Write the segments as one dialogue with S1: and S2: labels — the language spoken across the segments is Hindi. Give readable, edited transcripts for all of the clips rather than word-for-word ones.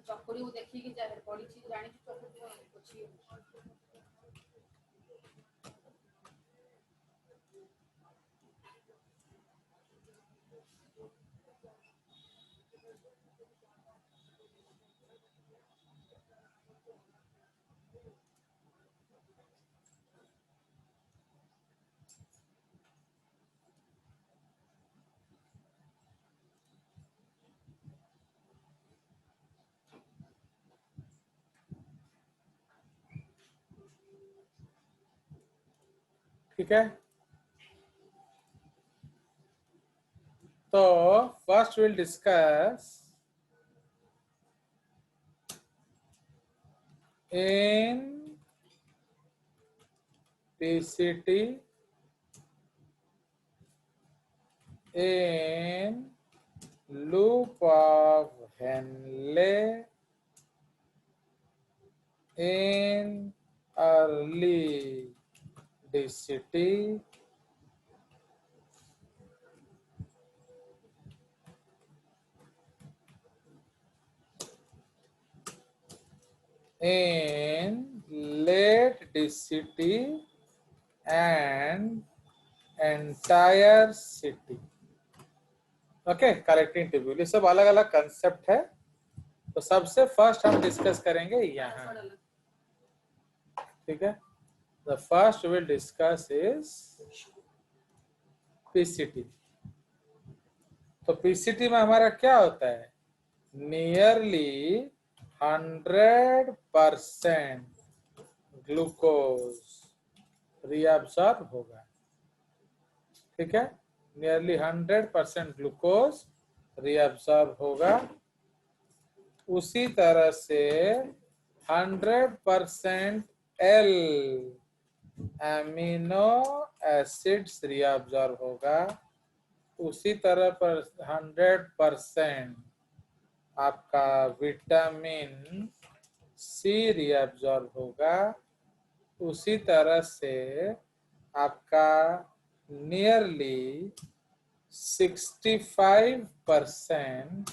S1: चकुरी को देखी कि जाहे पड़ी छी जानी छी चकुरी को छी
S2: ठीक है, तो first will discuss in PCT in loop of Henle in early DCT in late DCT and entire city. Okay, collecting table, ये सब अलग अलग कंसेप्ट है। तो सबसे फर्स्ट हम डिस्कस करेंगे यहाँ, ठीक है। The first will discuss is PCT। तो PCT में हमारा क्या होता है, नियरली 100% ग्लूकोज रीअब्सॉर्ब होगा, ठीक है। नियरली 100% ग्लूकोज रीअब्सॉर्ब होगा। उसी तरह से 100% एल एमिनो एसिड्स रीअब्सॉर्ब होगा। उसी तरह पर 100% आपका विटामिन सी रीअब्सॉर्ब होगा। उसी तरह से आपका नियरली 65%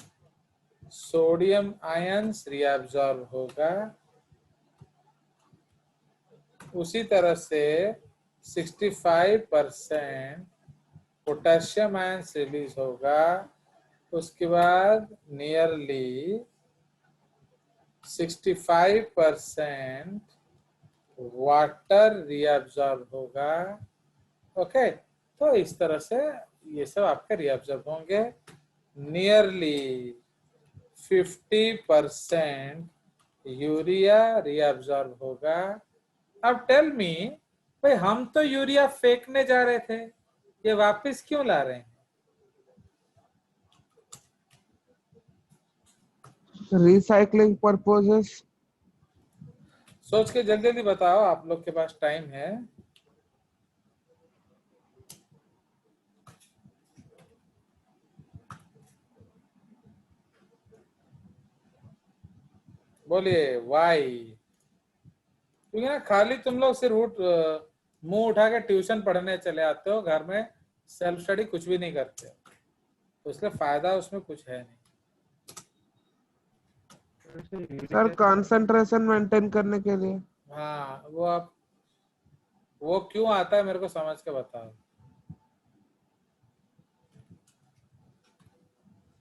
S2: सोडियम आयंस रीअब्सॉर्ब होगा। उसी तरह से 65% पोटेशियम आयंस रिलीज होगा। उसके बाद नियरली 65% वाटर रीअब्सॉर्ब होगा। ओके, तो इस तरह से ये सब आपके रीअब्सॉर्ब होंगे। नियरली 50% यूरिया रीअब्सॉर्ब होगा। अब टेल मी भाई, हम तो यूरिया फेंकने जा रहे थे, ये वापस क्यों ला रहे हैं?
S3: Recycling purposes.
S2: सोच के जल्दी जल्दी बताओ, आप लोग के पास टाइम है। बोलिए वाई। क्योंकि ना खाली तुम लोग सिर्फ मुंह उठा के ट्यूशन पढ़ने चले आते हो, घर में सेल्फ स्टडी कुछ भी नहीं करते, तो इसलिए फायदा उसमें कुछ है नहीं।
S3: सर कंसंट्रेशन मेंटेन करने के लिए।
S2: हाँ, वो क्यों आता है मेरे को समझ के बताओ।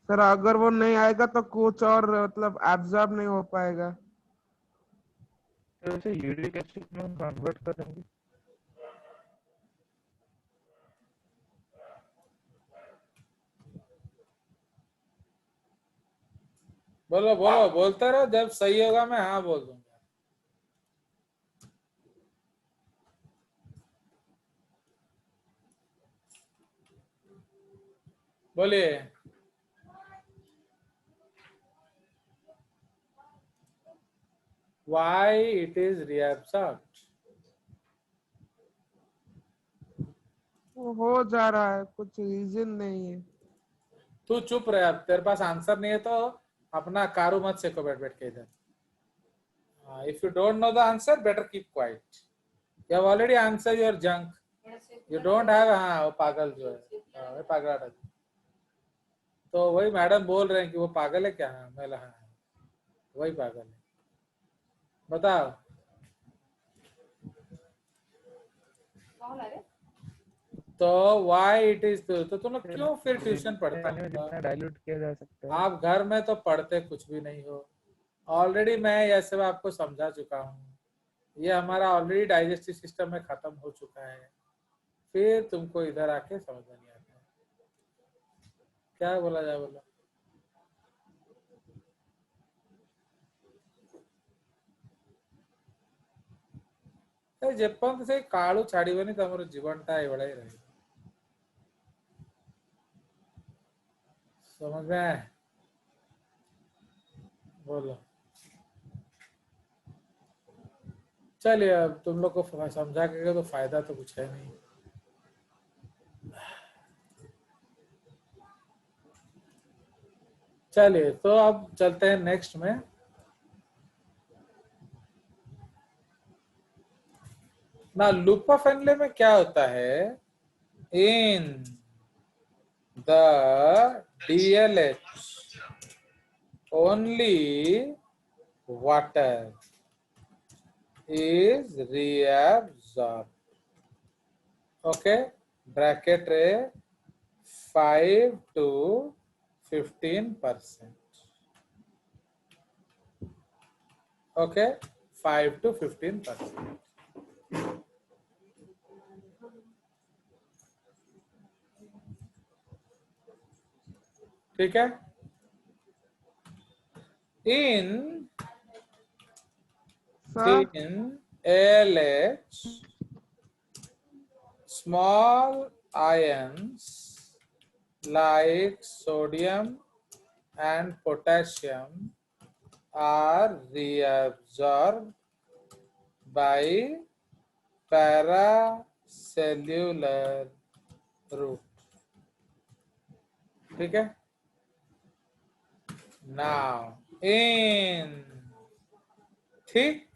S3: सर अगर वो नहीं आएगा तो कुछ और मतलब एब्जॉर्ब नहीं हो पाएगा।
S4: तो उसे यूरिक एसिड में कन्वर्ट करेंगे।
S2: बोलो बोलो, बोलते रहो, जब सही होगा मैं हाँ बोल दूंगा। बोलिए। Why it is reabsorbed?
S3: हो जा रहा है, कुछ रीजन नहीं है।
S2: तू चुप रहे, अब तेरे पास आंसर नहीं है तो अपना कारू मत सेको बैठ बैठ के इधर। If you don't know the answer, better keep quiet. You have already answer your junk, you don't have. हाँ, वो पागल जो है, वो पागल। तो वही मैडम बोल रहे हैं कि वो पागल है क्या? हाँ, मैं हाँ, वही पागल है। बताओ।
S1: कौन है रे?
S2: तो वाई इट इज, तो तुम लोग क्यों फिर ट्यूशन पढ़ते
S4: पानी में
S2: हो?
S4: जितना डाइल्यूट किया जा सकता है।
S2: आप घर में तो पढ़ते कुछ भी नहीं हो। ऑलरेडी मैं ये सब आपको समझा चुका हूँ। ये हमारा ऑलरेडी डाइजेस्टिव सिस्टम में खत्म हो चुका है, फिर तुमको इधर आके समझ में नहीं आता। क्या बोला जाए, बोला। जेपन से कालू छाड़ीबनी तमर जीवनटा एवढा ही रहेगा। समझ में आया? बोलो। चलिए, अब तुम लोग को समझा के तो फायदा तो कुछ है नहीं। चलिए, तो अब चलते हैं नेक्स्ट में। ना लूपा फैनले में क्या होता है? In the DLH only water is reabsorbed. Okay, bracket रे 5 to 15%. Okay, 5 to 15%. ठीक है। In
S3: sir
S2: LH, small ions like sodium and potassium are reabsorbed by paracellular route. ठीक है। Now in thick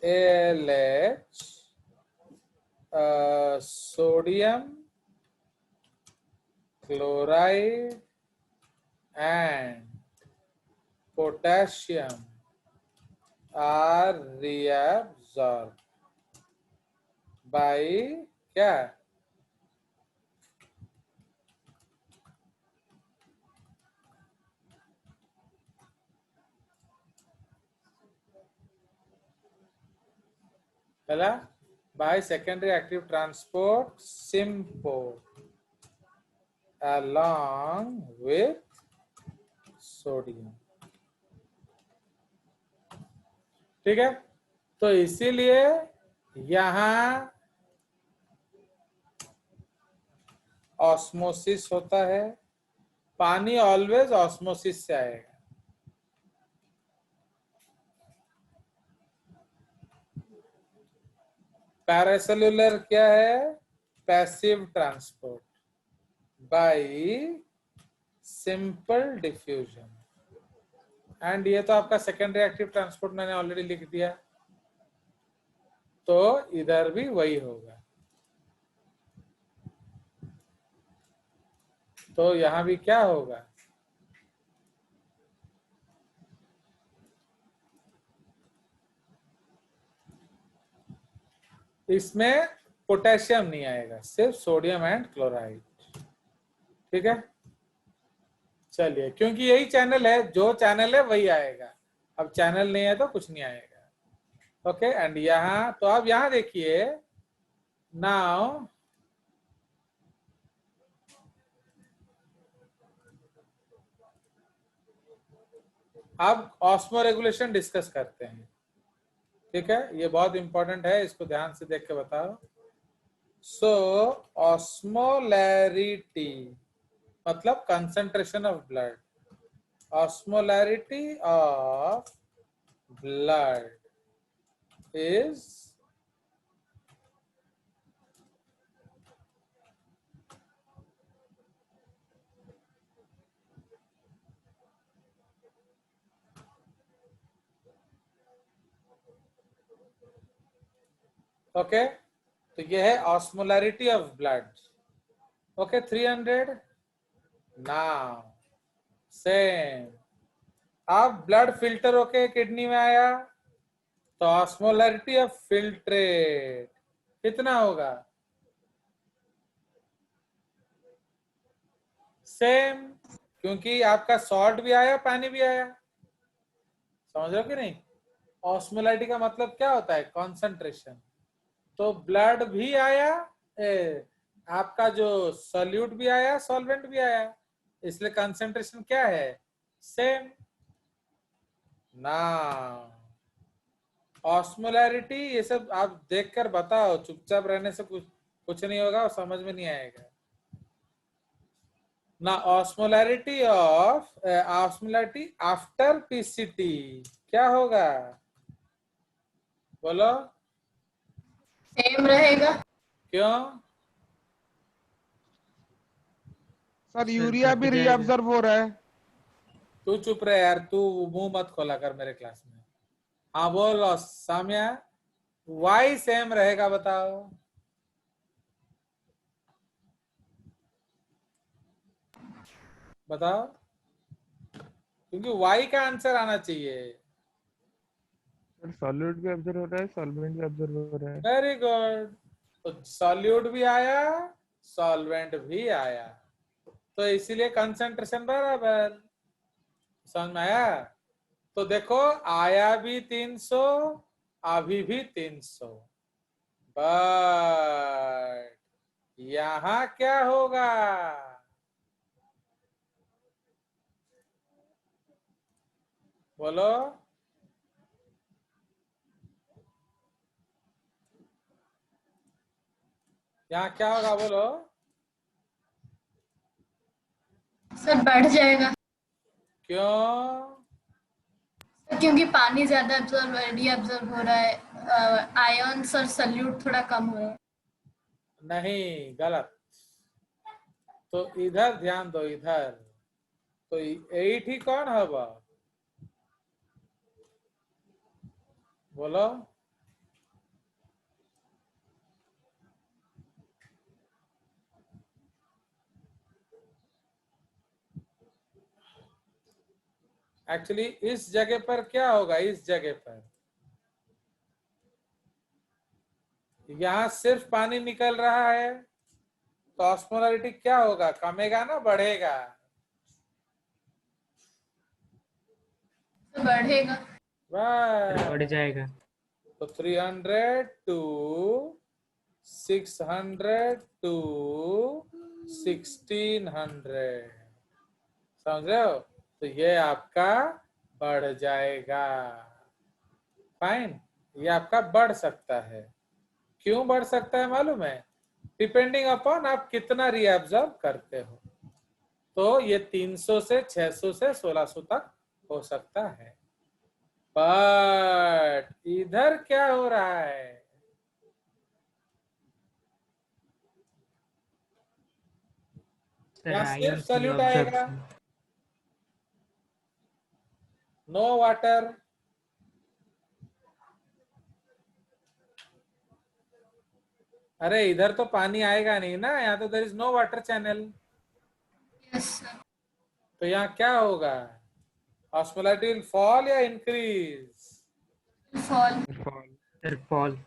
S2: LH, sodium chloride and potassium are reabsorbed by क्या? पहला by secondary active transport SIMPO along with sodium. ठीक है। तो इसीलिए यहां ऑस्मोसिस होता है। पानी ऑलवेज ऑस्मोसिस से आएगा। पैरासेल्युलर क्या है? Passive transport bye simple diffusion. And ये तो आपका सेकेंडरी एक्टिव ट्रांसपोर्ट मैंने ऑलरेडी लिख दिया, तो इधर भी वही होगा। तो यहां भी क्या होगा? इसमें पोटेशियम नहीं आएगा, सिर्फ सोडियम एंड क्लोराइड। ठीक है। चलिए, क्योंकि यही चैनल है, जो चैनल है वही आएगा। अब चैनल नहीं है तो कुछ नहीं आएगा। ओके। एंड यहां तो अब यहां देखिए, नाउ अब ऑस्मो रेगुलेशन डिस्कस करते हैं। ठीक है, ये बहुत इंपॉर्टेंट है, इसको ध्यान से देख के बताओ। सो ऑस्मोलैरिटी मतलब concentration of blood. Osmolarity of blood is okay. तो ये है osmolarity of blood. Okay, 300। Now same अब ब्लड फिल्टर होके किडनी में आया तो ऑस्मोलैरिटी ऑफ फिल्ट्रेट कितना होगा? सेम, क्योंकि आपका सॉल्ट भी आया पानी भी आया। समझ रहे हो कि नहीं? ऑस्मोलैरिटी का मतलब क्या होता है? कॉन्सेंट्रेशन। तो ब्लड भी आया, आपका जो सॉल्यूट भी आया, सॉल्वेंट भी आया, इसलिए कंसेंट्रेशन क्या है? सेम ना। ऑस्मोलैरिटी ये सब आप देखकर बताओ, चुपचाप रहने से कुछ नहीं होगा और समझ में नहीं आएगा ना। ऑस्मोलैरिटी आफ्टर पीसीटी क्या होगा? बोलो।
S1: सेम रहेगा।
S2: क्यों?
S3: सर
S5: सर
S3: यूरिया
S5: घट
S3: भी
S5: जाएगा।
S3: रीअब्जॉर्ब हो रहा है।
S2: तू चुप रहे यार, तू मुंह मत खोला कर मेरे क्लास में। हाँ बोलो साम्या, वाई सेम रहेगा बताओ। बताओ, क्योंकि वाई का आंसर आना चाहिए।
S4: सर सॉल्यूट भी ऑब्जर्व हो रहा है, सॉल्वेंट भी ऑब्जर्व हो रहा है।
S2: Very good. तो सॉल्यूट भी आया, सॉल्वेंट भी आया, तो इसीलिए कंसंट्रेशन बराबर। समझ में आया? तो देखो, आया भी 300, अभी भी 300, बट यहां क्या होगा? बोलो। यहाँ क्या होगा बोलो?
S1: सर बढ़ जाएगा
S2: क्यों?
S1: क्योंकि पानी ज्यादा रीअब्जॉर्ब हो रहा है, आयंस और सल्यूट थोड़ा कम हो रहा है।
S2: नहीं, गलत। तो इधर ध्यान दो, इधर तो 8 ही कौन होगा? बोलो। एक्चुअली इस जगह पर क्या होगा? इस जगह पर यहां सिर्फ पानी निकल रहा है, तो ऑस्मोलैरिटी क्या होगा? कमेगा ना बढ़ेगा?
S1: तो बढ़ेगा।
S5: सर
S2: बस।
S5: बढ़ जाएगा।
S2: तो 300 टू 600 टू 1600, समझ रहे हो? तो ये आपका बढ़ जाएगा। फाइन, ये आपका बढ़ सकता है। क्यों बढ़ सकता है मालूम है? डिपेंडिंग अपॉन आप कितना रीअब्जॉर्ब करते हो। तो ये 300 से 600 से 1600 तक हो सकता है। बट इधर क्या हो रहा है?
S5: सर
S2: यहाँ सिर्फ
S5: आयन की
S2: सॉल्यूट आएगा,
S5: ऑब्जर्प्शन।
S2: No water. अरे इधर तो पानी आएगा नहीं ना, यहाँ तो there is no water channel.
S1: Yes sir.
S2: तो यहाँ क्या होगा? ऑस्मोलैरिटी विल फॉल या increase?
S1: Fall.
S4: Fall.
S5: Sir fall.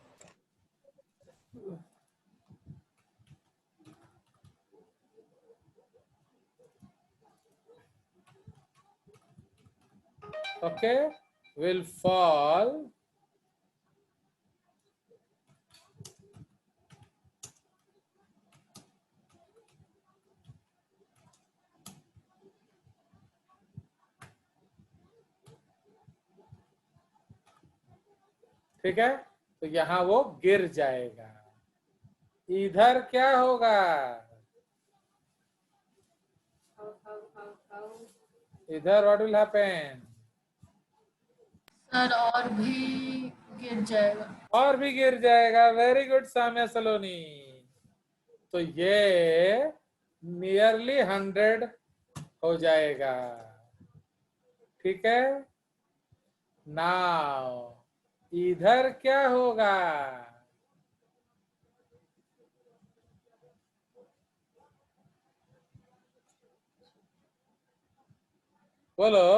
S2: Okay, will fall. ठीक है, तो यहाँ वो गिर जाएगा। इधर क्या होगा? इधर व्हाट विल हैपन?
S1: सर और भी गिर जाएगा।
S2: और भी गिर जाएगा। वेरी गुड साम्या सलोनी। तो ये नियरली 100 हो जाएगा। ठीक है, नाउ इधर क्या होगा? बोलो।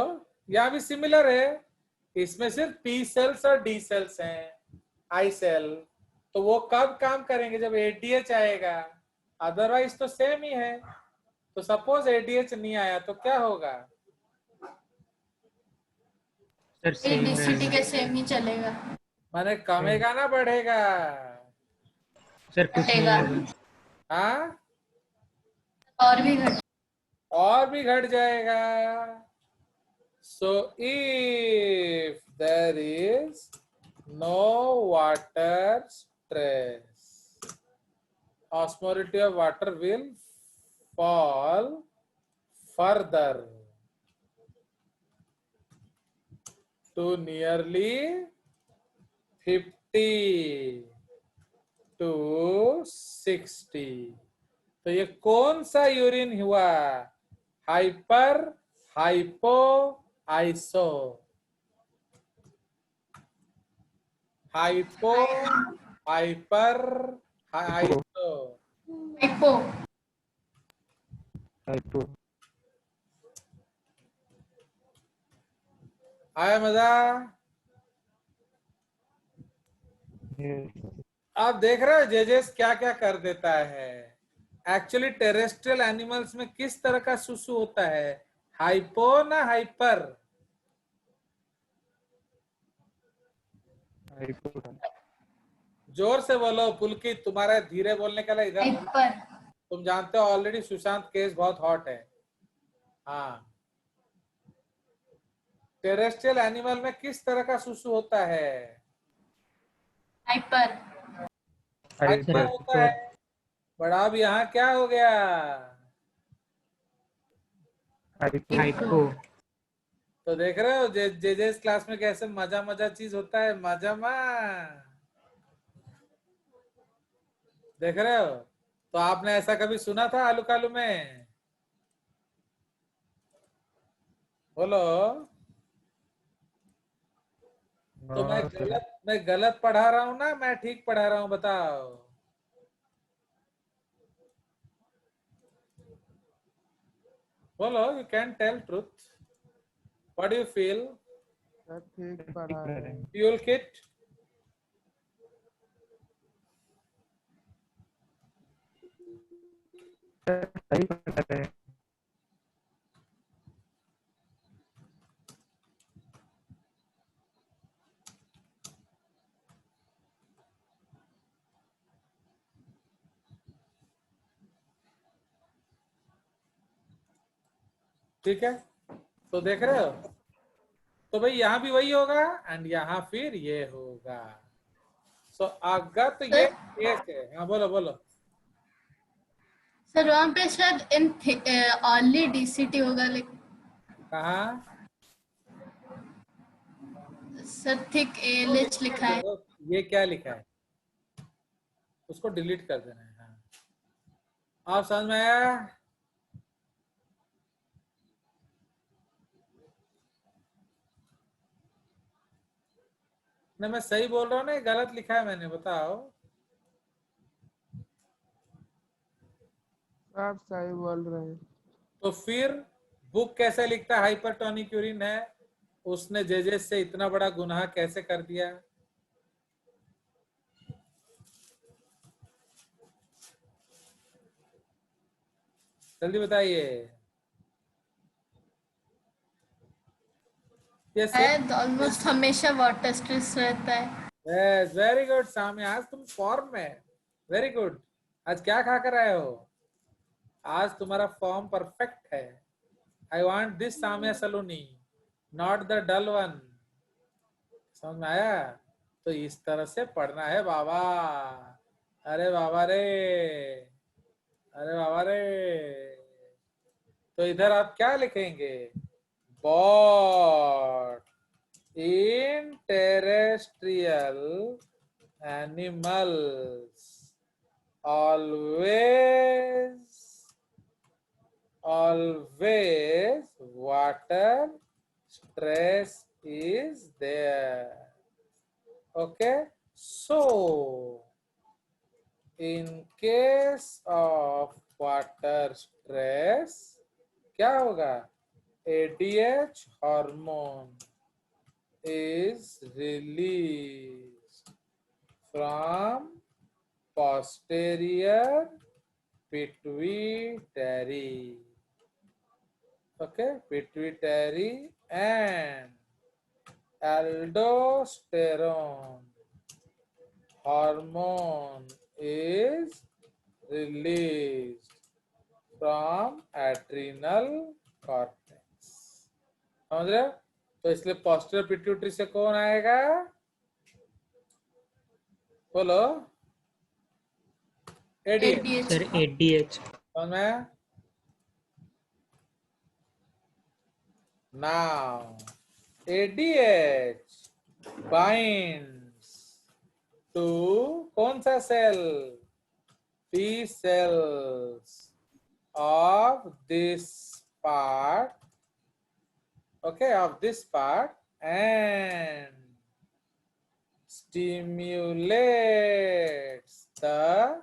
S2: यहाँ भी सिमिलर है, इसमें सिर्फ पी सेल्स और डी सेल्स हैं, आई सेल। तो वो कब काम करेंगे? जब एडीएच आएगा, अदरवाइज तो सेम ही है। तो सपोज एडीएच नहीं आया तो क्या होगा?
S5: सर सेम
S1: डीसीटी
S5: रहेगा
S1: के सेम ही चलेगा,
S2: माने कमेगा ना बढ़ेगा?
S5: सर, कुछ नहीं
S1: घटेगा
S5: होगा।
S2: हाँ,
S1: और भी घट
S2: और भी घट जाएगा। So if there is no water stress, osmolarity of water will fall further to nearly 50 to 60। तो ये कौन सा यूरिन हुआ? Hyper, hypo, iso. Hypo, hyper, iso.
S1: Hypo.
S4: Hypo.
S2: आया मजा?
S4: Yes.
S2: आप देख रहे हो जेजेस क्या क्या कर देता है। एक्चुअली टेरेस्ट्रियल एनिमल्स में किस तरह का सुसु होता है? हाइपो ना हाइपर?
S4: हाइपो।
S2: जोर से बोलो पुलकित, तुम्हारा धीरे बोलने का इधर।
S1: हाइपर।
S2: तुम जानते हो ऑलरेडी सुशांत केस बहुत हॉट है। हाँ, टेरेस्ट्रियल एनिमल में किस तरह का सुसु होता है?
S1: हाइपर।
S2: हाइपर होता है। बट अब यहाँ क्या हो गया?
S4: हाइपो।
S5: हाइपो।
S2: तो देख रहे हो जेजेस क्लास में कैसे मजा मजा चीज होता है, मजा मा। देख रहे हो? तो आपने ऐसा कभी सुना था आलू कालू में? बोलो। तो मैं गलत पढ़ा रहा हूँ ना मैं ठीक पढ़ा रहा हूँ? बताओ। बोलो, you can tell truth. What do you feel?
S3: Sir ठीक पढ़ा रहे हैं।
S2: Fuel kit?
S4: सही पढ़ रहे हैं।
S2: ठीक है, तो देख रहे हो? तो भाई यहाँ भी वही होगा एंड यहाँ फिर ये होगा। सो अगत ये एक है। हाँ बोलो बोलो।
S1: सर वहाँ पे शायद इन ओनली डीसीटी होगा, लेकिन
S2: कहाँ?
S1: सर थिक एलएच लिखा है।
S2: ये क्या लिखा है? उसको डिलीट कर देना है। हाँ, आप समझ में आया? नहीं, मैं सही बोल रहा हूँ ना गलत लिखा है मैंने? बताओ।
S3: आप सही बोल रहे हैं।
S2: तो फिर बुक कैसे लिखता है हाइपरटोनिक यूरिन है? उसने जेजेस से इतना बड़ा गुनाह कैसे कर दिया? जल्दी बताइए। ये
S1: शायद ऑलमोस्ट हमेशा वाटर स्ट्रेस रहता है।
S2: यस, वेरी गुड सामी, आज तुम फॉर्म में। Very good. आज क्या खा कर आए हो? आज तुम्हारा फॉर्म परफेक्ट है। I want this Samiya Saloni, not the dull one. समझ में आया? तो इस तरह से पढ़ना है बाबा। अरे बाबा रे, अरे बाबा रे। तो इधर आप क्या लिखेंगे? Both in terrestrial animals always water stress is there. Okay, so in case of water stress क्या होगा? ADH hormone is released from posterior pituitary. Okay, pituitary, and aldosterone hormone is released from adrenal cortex. समझ रहे हो? तो इसलिए posterior pituitary से कौन आएगा? बोलो। ADH।
S1: ADH.
S5: Sir ADH.
S2: समझ में? Now ADH binds to कौन सा cell? P cells of this part, okay, of this part, and stimulates the,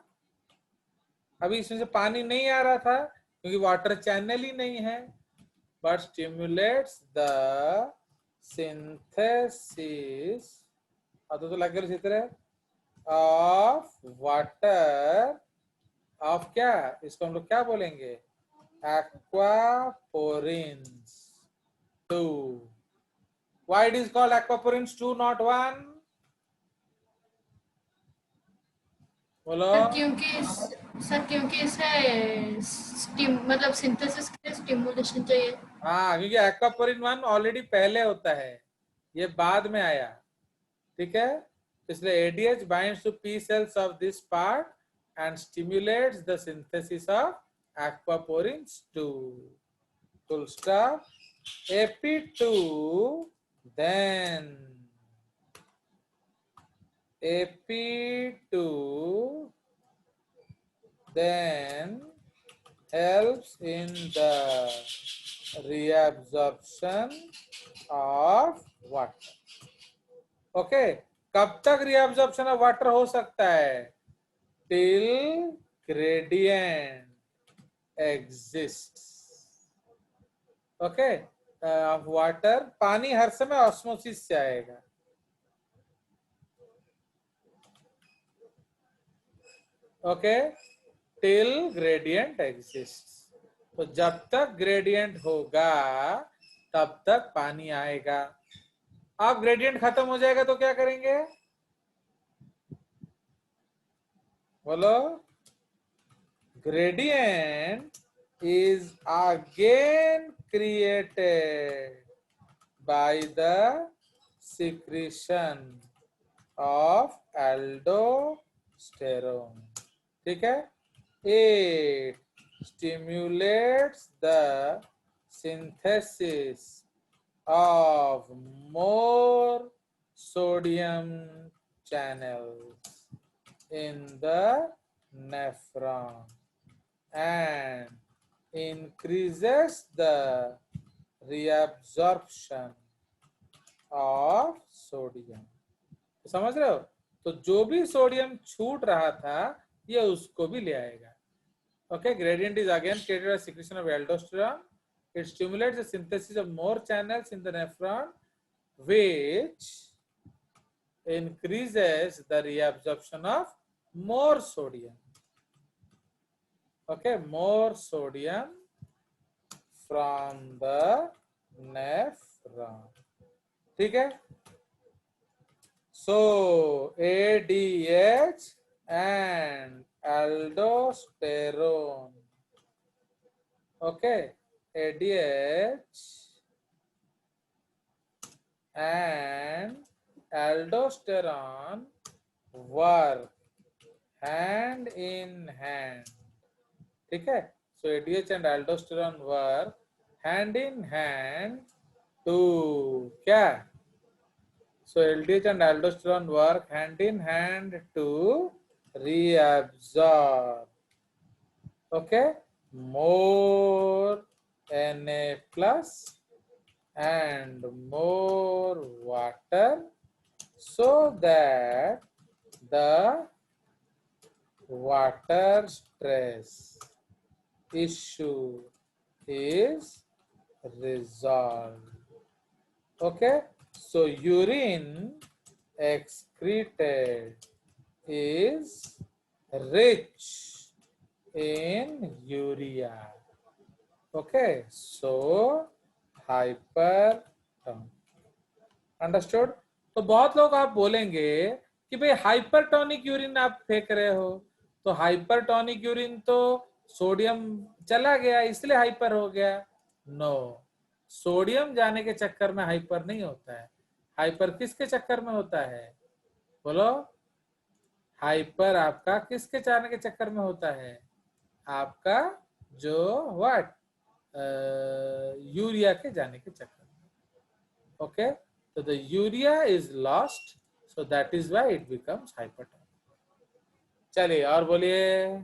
S2: अभी इसमें से पानी नहीं आ रहा था क्योंकि वाटर चैनल ही नहीं है, but stimulates the synthesis, तो लग गया चित्र of water, of क्या, इसको हम लोग क्या बोलेंगे? Aquaporins 2. Why it is called aquaporins 2, not 1? बोलो।
S1: सर क्योंकि इसे मतलब सिंथेसिस के लिए स्टिमुलेशन चाहिए।
S2: हाँ, क्योंकि एक्वापोरिन 1 ऑलरेडी पहले होता है, ये बाद में आया। ठीक है, इसलिए ADH binds to P cells of this part and stimulates the synthesis of aquaporins 2. Full stop. AP2 then AP2 then helps in the reabsorption of water. Okay, कब तक reabsorption of water हो सकता है? Till gradient exists. Okay, water, पानी हर समय ऑस्मोसिस से आएगा। ओके, टिल ग्रेडियंट एग्जिस्ट, तो जब तक ग्रेडियंट होगा तब तक पानी आएगा। अब ग्रेडियंट खत्म हो जाएगा तो क्या करेंगे? बोलो। Gradient is again created by the secretion of aldosterone. ठीक है, it stimulates the synthesis of more sodium channels in the nephron and increases the reabsorption of sodium. समझ रहे हो? तो जो भी सोडियम छूट रहा था ये उसको भी ले आएगा। Okay, gradient is again created by secretion of aldosterone. It stimulates the synthesis of more channels in the nephron, which increases the reabsorption of more sodium. Okay, more sodium from the nephron. ठीक है? So ADH and aldosterone. Okay, ADH and aldosterone work hand in hand. ठीक है, so ADH and aldosterone work hand in hand to क्या? So LDH and aldosterone work hand in hand to reabsorb, okay, more Na plus and more water, so that the water stress issue is resolved. Okay, so urine excreted is rich in urea. Okay, so hypertonic. Understood. तो बहुत लोग आप बोलेंगे कि भाई हाइपरटोनिक यूरिन आप फेंक रहे हो, तो हाइपरटोनिक यूरिन तो सोडियम चला गया इसलिए हाइपर हो गया. नो, सोडियम जाने के चक्कर में हाइपर नहीं होता है. हाइपर किसके चक्कर में होता है? बोलो. हाइपर आपका किसके जाने के चक्कर में होता है? आपका जो व्हाट यूरिया के जाने के चक्कर में. Okay, so the urea is lost, so that is why it becomes hypertonic. चलिए और बोलिए.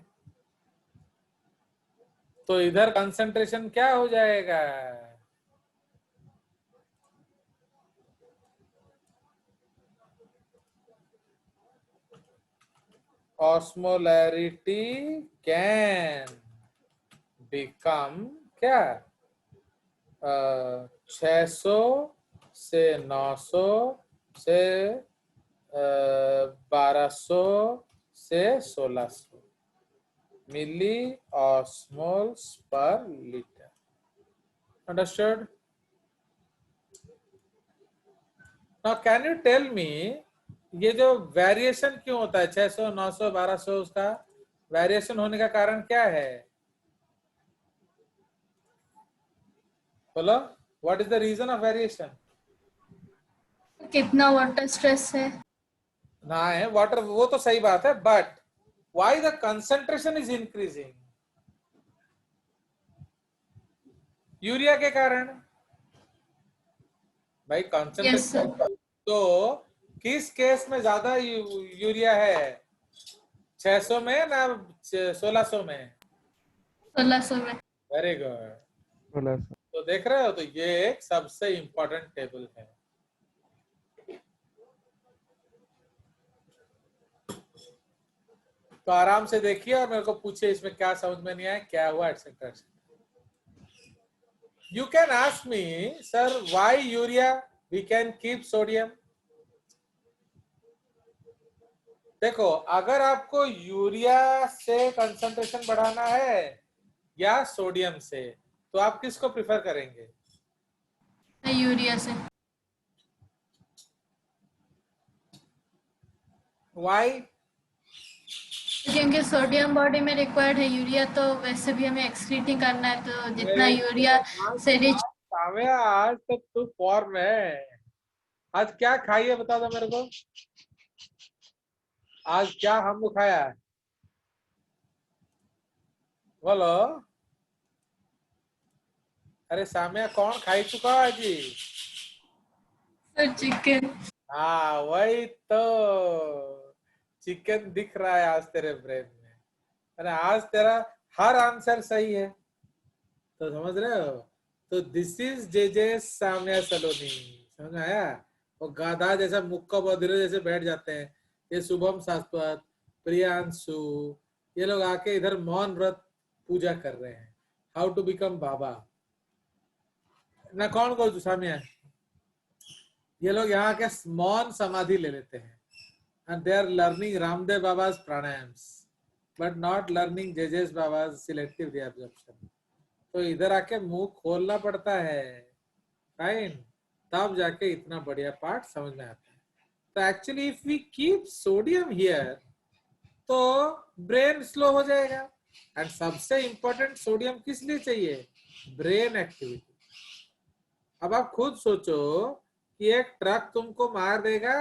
S2: तो इधर कंसंट्रेशन क्या हो जाएगा? ऑस्मोलैरिटी कैन बिकम क्या? 600 से 900 से 1200 से 1600 milli osmoles per litre. Understood. Now can you tell me, ये जो वेरिएशन क्यों होता है 600, 900, 1200, उसका वेरिएशन होने का कारण क्या है? बोलो. What is the reason of variation?
S1: कितना वाटर स्ट्रेस है.
S2: ना है वाटर, वो तो सही बात है, but why the concentration is increasing? Urea के कारण. भाई कंसंट्रेशन तो किस केस में ज्यादा यूरिया है? 600 में ना 1600 में?
S1: 1600 में.
S2: Very good. तो देख रहे हो, तो ये एक सबसे इंपॉर्टेंट टेबल है. तो आराम से देखिए और मेरे को पूछिए इसमें क्या समझ में नहीं आया, क्या हुआ, etcetera. You can ask me, sir why urea we can keep sodium. देखो, अगर आपको यूरिया से कंसंट्रेशन बढ़ाना है या सोडियम से, तो आप किसको प्रिफर करेंगे?
S1: यूरिया से.
S2: व्हाई?
S1: क्योंकि सोडियम बॉडी में रिक्वायर्ड है, यूरिया तो वैसे भी हमें एक्सक्रीटिंग करना है, तो जितना यूरिया से रिच.
S2: आज तक तो फॉर्म है. आज क्या खाई है बता दो मेरे को. आज क्या हम लोग खाया है? बोलो. अरे सामिया, कौन खाई चुका है जी?
S1: चिकन.
S2: हाँ, वही तो. चिकन दिख रहा है आज तेरे ब्रेन में. अरे आज तेरा हर आंसर सही है, तो समझ रहे हो. तो दिस इज जे सामिया सलोनी. समझ में आया? वो गाधा जैसा मुक्का बधिरे जैसे बैठ जाते हैं. ये शुभम शाश्वत, प्रियांशु, ये लोग आके इधर मौन व्रत पूजा कर रहे हैं. हाउ टू बिकम बाबा ना. कौन को सामिया? ये लोग यहाँ के मौन समाधि ले लेते हैं. And they are learning Ramdev Baba's pranayams, but not learning JJ's Baba's selective reabsorption. तो इधर आके मुंह खोलना पड़ता है, फाइन, तब जाके इतना बढ़िया पार्ट समझ में आता है. तो actually if we keep sodium here, तो ब्रेन स्लो हो जाएगा. एंड सबसे इंपॉर्टेंट सोडियम किस लिए चाहिए? Brain activity. अब आप खुद सोचो कि एक ट्रक तुमको मार देगा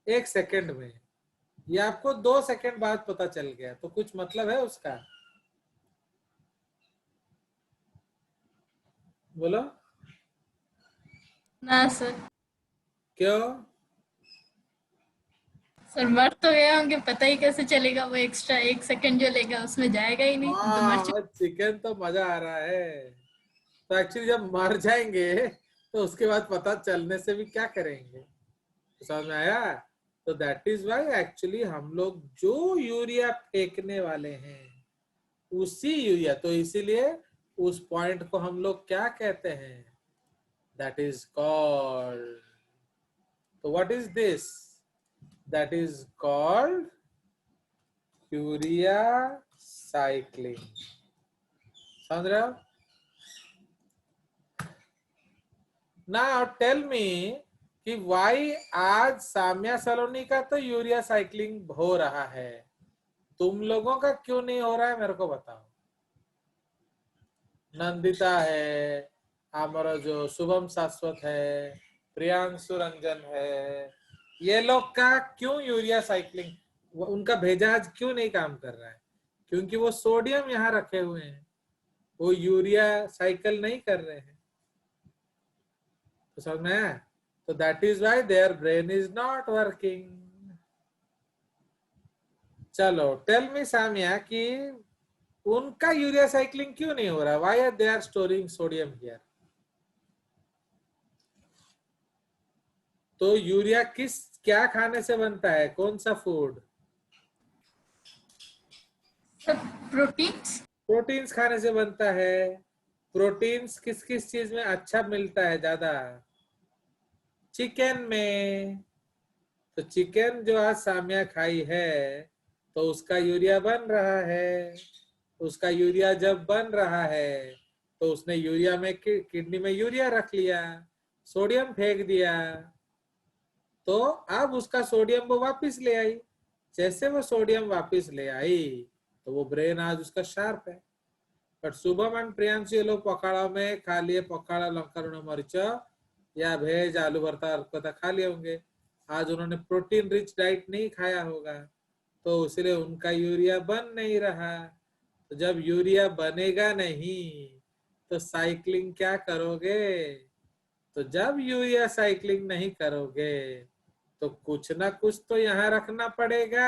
S2: 1 सेकंड में, ये आपको 2 सेकंड बाद पता चल गया, तो कुछ मतलब है उसका? बोलो.
S1: ना सर.
S2: क्यों?
S1: सर मर तो गया होंगे, पता ही कैसे चलेगा, वो एक्स्ट्रा 1 सेकंड जो लेगा उसमें जाएगा ही नहीं. तो मर
S2: चिकन तो मजा आ रहा है. तो एक्चुअली जब मर जाएंगे तो उसके बाद पता चलने से भी क्या करेंगे? तो समझ में आया? तो दैट इज व्हाई एक्चुअली हम लोग जो यूरिया फेंकने वाले हैं उसी यूरिया, तो इसीलिए उस पॉइंट को हम लोग क्या कहते हैं? दैट इज कॉल्ड, तो what is this? That is called urea cycling. समझ रहे हो? नाउ टेल मी कि वाई आज साम्या सलोनी का तो यूरिया साइक्लिंग हो रहा है, तुम लोगों का क्यों नहीं हो रहा है मेरे को बताओ। नंदिता है, हमारा जो शुभम शाश्वत है, प्रियांशु रंजन है, ये लोग का क्यों यूरिया साइक्लिंग, उनका भेजा आज क्यों नहीं काम कर रहा है? क्योंकि वो सोडियम यहाँ रखे हुए हैं, वो यूरिया साइकिल नहीं कर रहे हैं। तो समझ में आया? तो that is why there brain is not working. चलो टेल मी सामिया कि उनका यूरिया साइक्लिंग क्यों नहीं हो रहा? Why are they are storing sodium here? तो यूरिया क्या खाने से बनता है? कौन सा फूड?
S1: प्रोटीन्स।
S2: प्रोटीन्स खाने से बनता है। प्रोटीन्स किस किस चीज में अच्छा मिलता है ज्यादा? चिकन में। तो चिकन जो आज सामिया खाई है तो उसका यूरिया बन रहा है। उसका यूरिया जब बन रहा है तो उसने यूरिया में किडनी में यूरिया रख लिया, सोडियम फेंक दिया, तो अब उसका सोडियम वो वापस ले आई। जैसे वो सोडियम वापस ले आई तो वो ब्रेन आज उसका शार्प है। बट शुभम एंड प्रियांशु ये लोग पकाड़ा में खा लिए, पकाड़ा लंका लूण मरीच या भेज आलू भरता कथा खा लिए होंगे। आज उन्होंने प्रोटीन रिच डाइट नहीं खाया होगा, तो इसलिए उनका यूरिया बन नहीं रहा। तो जब यूरिया बनेगा नहीं तो साइक्लिंग क्या करोगे? तो जब यूरिया साइक्लिंग नहीं करोगे तो कुछ ना कुछ तो यहाँ रखना पड़ेगा।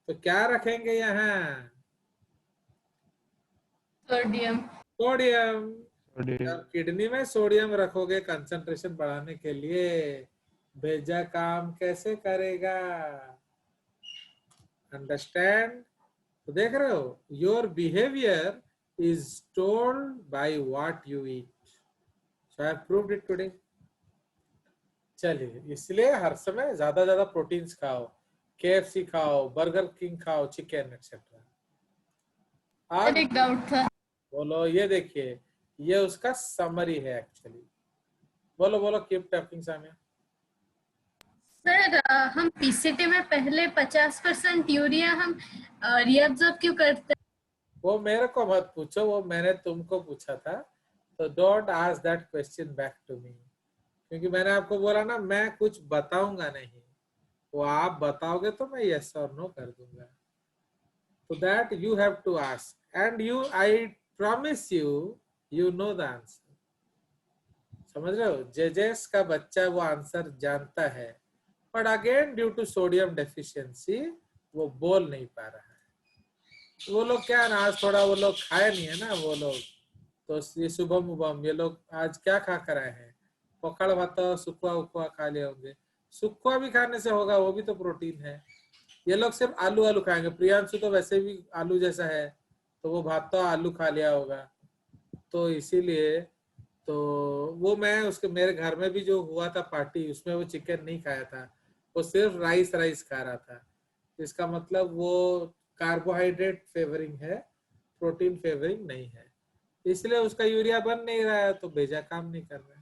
S2: तो क्या रखेंगे यहाँ?
S1: सोडियम।
S2: सोडियम।
S4: सोडियम।
S2: जब किडनी में सोडियम रखोगे कंसंट्रेशन बढ़ाने के लिए, भेजा काम कैसे करेगा? अंडरस्टैंड? तो देख रहे हो, your behaviour is told by what you eat. So I have proved it today. चलिए, इसलिए हर समय ज्यादा प्रोटीन्स खाओ, KFC खाओ, बर्गर किंग खाओ, चिकन एक्सेट्रा। आज
S1: एक डाउट था।
S2: बोलो, ये देखिए, ये उसका समरी है एक्चुअली। बोलो बोलो, कीप टॉकिंग सामिया।
S1: सर हम पीसीटी में पहले 50% यूरिया हम रीअब्सॉर्ब क्यों करते हैं?
S2: वो मेरे को मत पूछो, वो मैंने तुमको पूछा था, तो don't ask that question back to me. क्योंकि मैंने आपको बोला ना, मैं कुछ बताऊंगा नहीं, वो आप बताओगे तो मैं यस और नो कर दूंगा। तो that you have to ask and you, I promise you know the answer. समझ रहे हो? जेजेस का बच्चा वो आंसर जानता है, but again due to sodium deficiency वो बोल नहीं पा रहा है। वो लोग क्या ना, आज थोड़ा वो लोग खाए नहीं है ना वो लोग, तो ये शुभम उभम ये लोग आज क्या खा कर आए हैं? पकड़ भात, सुखवा उखवा खा लिए होंगे। सुखवा भी खाने से होगा, वो भी तो प्रोटीन है। ये लोग सिर्फ आलू आलू खाएंगे। प्रियांशु तो वैसे भी आलू जैसा है, तो वो भात तो आलू खा लिया होगा। तो इसीलिए तो वो मैं उसके मेरे घर में भी जो हुआ था पार्टी, उसमें वो चिकन नहीं खाया था, वो सिर्फ राइस खा रहा था। इसका मतलब वो कार्बोहाइड्रेट फेवरिंग है, प्रोटीन फेवरिंग नहीं है, इसलिए उसका यूरिया बन नहीं रहा है, तो भेजा काम नहीं कर रहा है।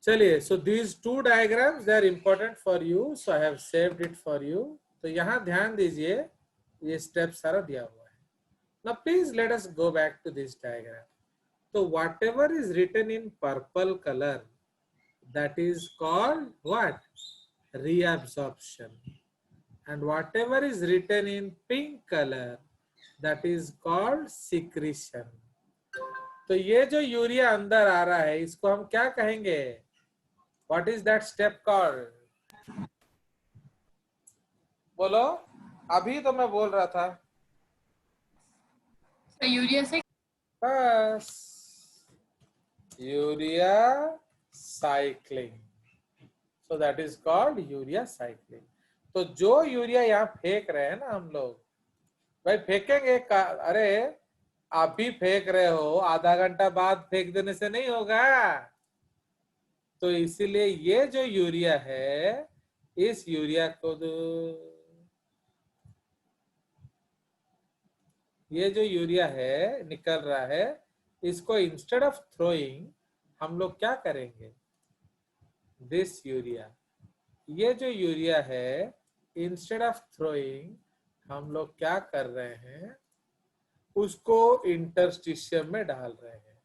S2: चलिए, so these two diagrams they are important for you, so I have saved it for you. तो यहाँ ध्यान दीजिए, ये स्टेप सारा दिया हुआ है। Now please let us go back to this diagram. तो whatever is written in purple color, that is called what? Reabsorption. And whatever is written in pink color, that is called secretion. तो ये जो यूरिया अंदर आ रहा है, इसको हम क्या कहेंगे? What is that step called? बोलो, अभी तो मैं बोल रहा था।
S1: तो यूरिया से
S2: बस, urea cycling. So that is called urea cycling. तो जो यूरिया यहाँ फेंक रहे हैं ना हम लोग, भाई फेंकेंगे अरे अभी फेंक रहे हो, आधा घंटा बाद फेंक देने से नहीं होगा। तो इसीलिए ये जो यूरिया है, इस यूरिया को ये जो यूरिया है निकल रहा है, इसको इंस्टेड ऑफ थ्रोइंग हम लोग क्या करेंगे, दिस यूरिया, ये जो यूरिया है इंस्टेड ऑफ थ्रोइंग हम लोग क्या कर रहे हैं, उसको इंटरस्टिशियम में डाल रहे हैं।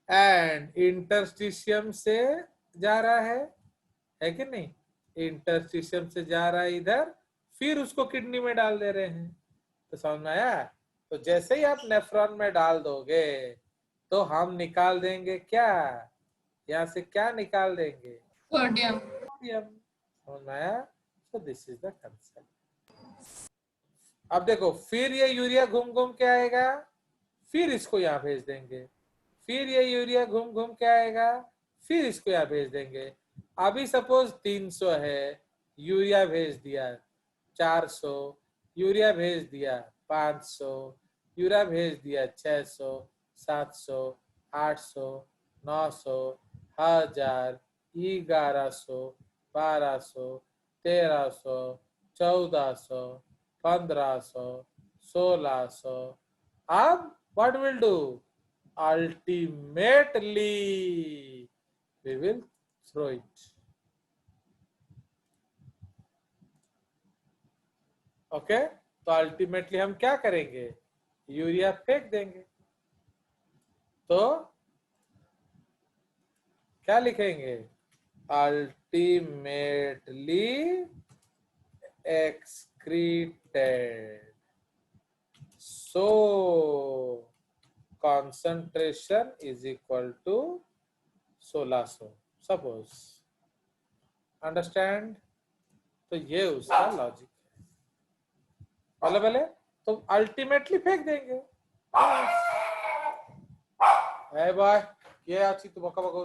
S2: एंड इंटरस्टिशियम से जा रहा है कि नहीं, इंटरस्टिशियम से जा रहा है इधर, फिर उसको किडनी में डाल दे रहे हैं। तो समझ में आया। तो जैसे ही आप नेफ्रॉन में डाल दोगे तो हम निकाल देंगे क्या, यहाँ से क्या निकाल देंगे,
S1: सोडियम।
S2: सोडियम। समझ में आया। तो दिस इज द कंसेप्ट। अब देखो, फिर ये यूरिया घूम घूम के आएगा, फिर इसको यहाँ भेज देंगे, फिर ये यूरिया घूम घूम के आएगा, फिर इसको यहाँ भेज देंगे। अभी सपोज 300 है, यूरिया भेज दिया 400, यूरिया भेज दिया 500, यूरिया भेज दिया 600, 700, 800, 900, 1000, 1100, 1200, 1300, 1400, 1500, 1600. अब what will do? Ultimately we will throw it. Okay, तो अल्टीमेटली हम क्या करेंगे, यूरिया फेंक देंगे। तो क्या लिखेंगे, ultimately excreted. So concentration is equal to 1600 suppose. Understand? तो ये उसका लॉजिक है। भले भले तो अल्टीमेटली फेंक देंगे। बाय ये अच्छी तो बका बका